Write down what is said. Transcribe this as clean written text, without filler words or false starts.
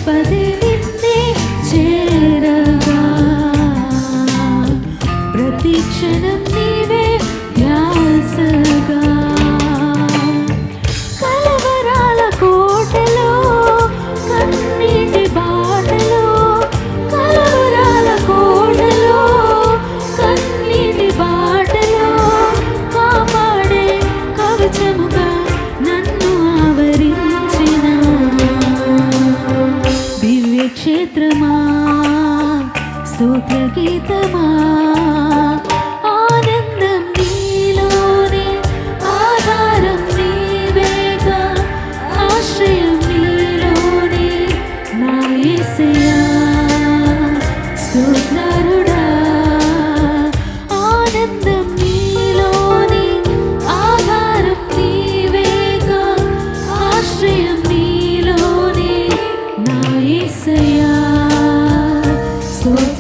పదే నిన్నే చేరగా ప్రతి క్షణం నీవే ధ్యాసగా కలవరాల కోటలో కన్నీటి బాటలో కలవరాల కోటలో కన్నీటి బాటలో కాపాడే కవచముగా నన్ను ఆవరించిన దివ్య క్షేత్రమా స్తోత్ర గీతమా ఆనందం నీలోనే ఆధారం నీవేగా ఆశ్రయం నీలోనే నా యేసయ్యా స్తోత్రుడా ఆనందం నీలోనే ఆధారం నీవేగా ఆశ్రయం నీలోనే నా యేసయ్యా స్తోత్రుడా